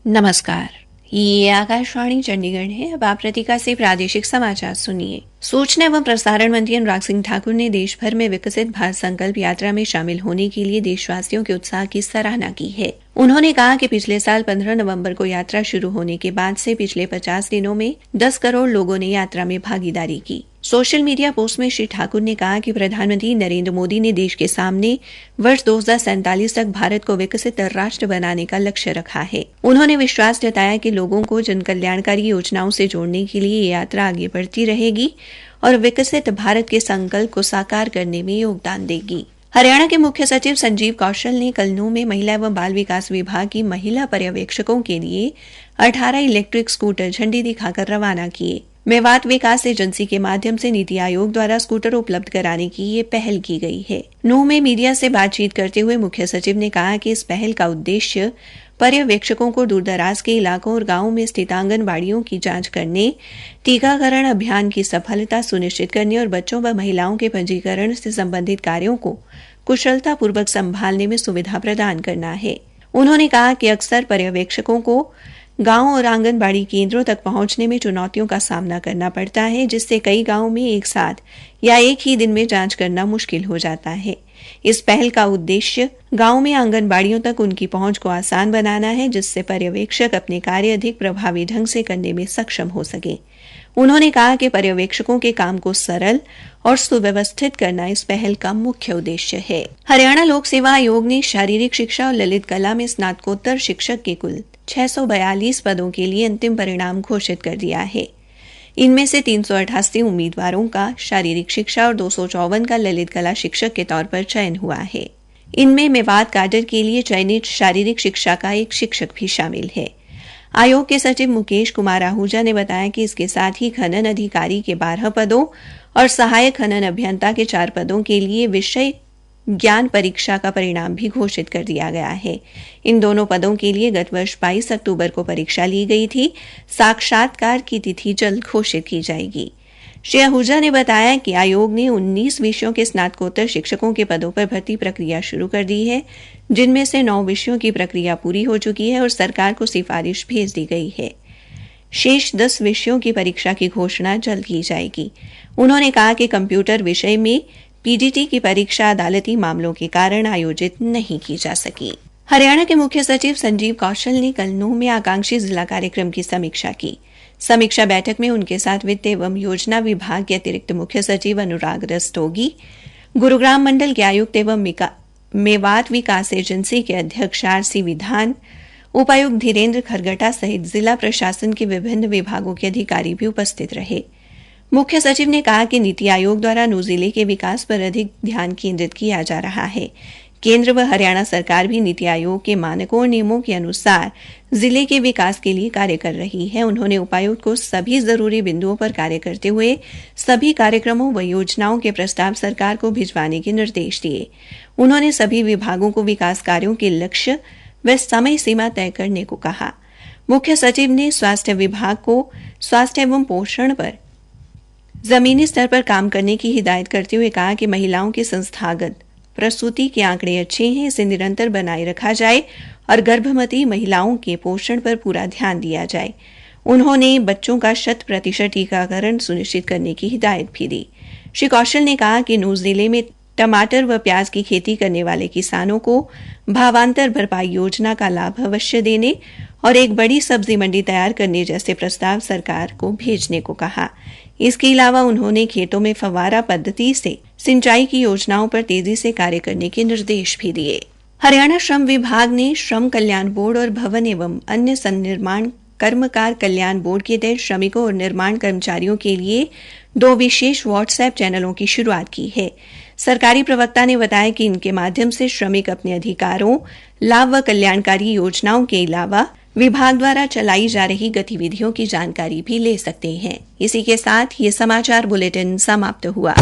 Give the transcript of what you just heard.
नमस्कार, ये आकाशवाणी चंडीगढ़ है। अब आप प्रतिका से प्रादेशिक समाचार सुनिए। सूचना एवं प्रसारण मंत्री अनुराग सिंह ठाकुर ने देश भर में विकसित भारत संकल्प यात्रा में शामिल होने के लिए देशवासियों के उत्साह की सराहना की है। उन्होंने कहा कि पिछले साल 15 नवंबर को यात्रा शुरू होने के बाद से पिछले 50 दिनों में 10 करोड़ लोगों ने यात्रा में भागीदारी की। सोशल मीडिया पोस्ट में श्री ठाकुर ने कहा कि प्रधानमंत्री नरेंद्र मोदी ने देश के सामने वर्ष 2047 तक भारत को विकसित राष्ट्र बनाने का लक्ष्य रखा है। उन्होंने विश्वास जताया कि लोगों को जन कल्याणकारी योजनाओं से जोड़ने के लिए ये यात्रा आगे बढ़ती रहेगी और विकसित भारत के संकल्प को साकार करने में योगदान देगी। हरियाणा के मुख्य सचिव संजीव कौशल ने कल नूंह में महिला एवं बाल विकास विभाग की महिला पर्यवेक्षकों के लिए 18 इलेक्ट्रिक स्कूटर झंडी दिखाकर रवाना किए। मेवात विकास एजेंसी के माध्यम से नीति आयोग द्वारा स्कूटर उपलब्ध कराने की ये पहल की गई है। नूंह में मीडिया से बातचीत करते हुए मुख्य सचिव ने कहा कि इस पहल का उद्देश्य पर्यवेक्षकों को दूरदराज के इलाकों और गांवों में स्थित आंगनबाड़ियों की जांच करने, टीकाकरण अभियान की सफलता सुनिश्चित करने और बच्चों व महिलाओं के पंजीकरण से संबंधित कार्यों को कुशलतापूर्वक संभालने में सुविधा प्रदान करना है। उन्होंने कहा कि अक्सर पर्यवेक्षकों को गांव और आंगनबाड़ी केंद्रों तक पहुंचने में चुनौतियों का सामना करना पड़ता है, जिससे कई गांवों में एक साथ या एक ही दिन में जांच करना मुश्किल हो जाता है। इस पहल का उद्देश्य गांव में आंगनबाड़ियों तक उनकी पहुंच को आसान बनाना है, जिससे पर्यवेक्षक अपने कार्य अधिक प्रभावी ढंग से करने में सक्षम हो सके। उन्होंने कहा कि पर्यवेक्षकों के काम को सरल और सुव्यवस्थित करना इस पहल का मुख्य उद्देश्य है। हरियाणा लोक सेवा आयोग ने शारीरिक शिक्षा और ललित कला में स्नातकोत्तर शिक्षक के कुल 642 पदों के लिए अंतिम परिणाम घोषित कर दिया है। इनमें से 388 उम्मीदवारों का शारीरिक शिक्षा और 254 का ललित कला शिक्षक के तौर पर चयन हुआ है। इनमें मेवात काडर के लिए चयनित शारीरिक शिक्षा का एक शिक्षक भी शामिल है। आयोग के सचिव मुकेश कुमार आहूजा ने बताया कि इसके साथ ही खनन अधिकारी के 12 पदों और सहायक खनन अभियंता के 4 पदों के लिए विषय ज्ञान परीक्षा का परिणाम भी घोषित कर दिया गया है। इन दोनों पदों के लिए गत वर्ष 22 अक्टूबर को परीक्षा ली गई थी। साक्षात्कार की तिथि जल्द घोषित की जाएगी। श्री आहूजा ने बताया कि आयोग ने 19 विषयों के स्नातकोत्तर शिक्षकों के पदों पर भर्ती प्रक्रिया शुरू कर दी है, जिनमें से 9 विषयों की प्रक्रिया पूरी हो चुकी है और सरकार को सिफारिश भेज दी गई है। शेष 10 विषयों की परीक्षा की घोषणा जल्द की जाएगी। उन्होंने कहा कि कंप्यूटर विषय में पीजीटी की परीक्षा अदालती मामलों के कारण आयोजित नहीं की जा सकी। हरियाणा के मुख्य सचिव संजीव कौशल ने कल नूंह में आकांक्षी जिला कार्यक्रम की समीक्षा की। समीक्षा बैठक में उनके साथ वित्त एवं योजना विभाग के अतिरिक्त मुख्य सचिव अनुराग रस्तोगी, गुरुग्राम मंडल के आयुक्त एवं मेवात विकास एजेंसी के अध्यक्ष आरसी विधान, उपायुक्त धीरेन्द्र खरगटा सहित जिला प्रशासन के विभिन्न विभागों के अधिकारी भी उपस्थित रहे। मुख्य सचिव ने कहा कि नीति आयोग द्वारा नूंह जिले के विकास पर अधिक ध्यान केंद्रित किया जा रहा है। केंद्र व हरियाणा सरकार भी नीति आयोग के मानकों और नियमों के अनुसार जिले के विकास के लिए कार्य कर रही है। उन्होंने उपायुक्त को सभी जरूरी बिंदुओं पर कार्य करते हुए सभी कार्यक्रमों व योजनाओं के प्रस्ताव सरकार को भिजवाने के निर्देश दिए। उन्होंने सभी विभागों को विकास कार्यों के लक्ष्य व समय सीमा तय करने को कहा। मुख्य सचिव ने स्वास्थ्य विभाग को स्वास्थ्य एवं पोषण पर जमीनी स्तर पर काम करने की हिदायत करते हुए कहा कि महिलाओं के संस्थागत प्रसूति के आंकड़े अच्छे हैं, इसे निरंतर बनाए रखा जाए और गर्भवती महिलाओं के पोषण पर पूरा ध्यान दिया जाए। उन्होंने बच्चों का 100% टीकाकरण सुनिश्चित करने की हिदायत भी दी। श्री कौशल ने कहा कि नूंह जिले में टमाटर व प्याज की खेती करने वाले किसानों को भावांतर भरपाई योजना का लाभ अवश्य देने और एक बड़ी सब्जी मंडी तैयार करने जैसे प्रस्ताव सरकार को भेजने को कहा। इसके अलावा उन्होंने खेतों में फव्वारा पद्धति से सिंचाई की योजनाओं पर तेजी से कार्य करने के निर्देश भी दिए। हरियाणा श्रम विभाग ने श्रम कल्याण बोर्ड और भवन एवं अन्य सन्निर्माण कर्मकार कल्याण बोर्ड के तहत श्रमिकों और निर्माण कर्मचारियों के लिए 2 विशेष व्हाट्सएप चैनलों की शुरुआत की है। सरकारी प्रवक्ता ने बताया कि इनके माध्यम से श्रमिक अपने अधिकारों, लाभ व कल्याणकारी योजनाओं के अलावा विभाग द्वारा चलाई जा रही गतिविधियों की जानकारी भी ले सकते हैं। इसी के साथ ये समाचार बुलेटिन समाप्त हुआ।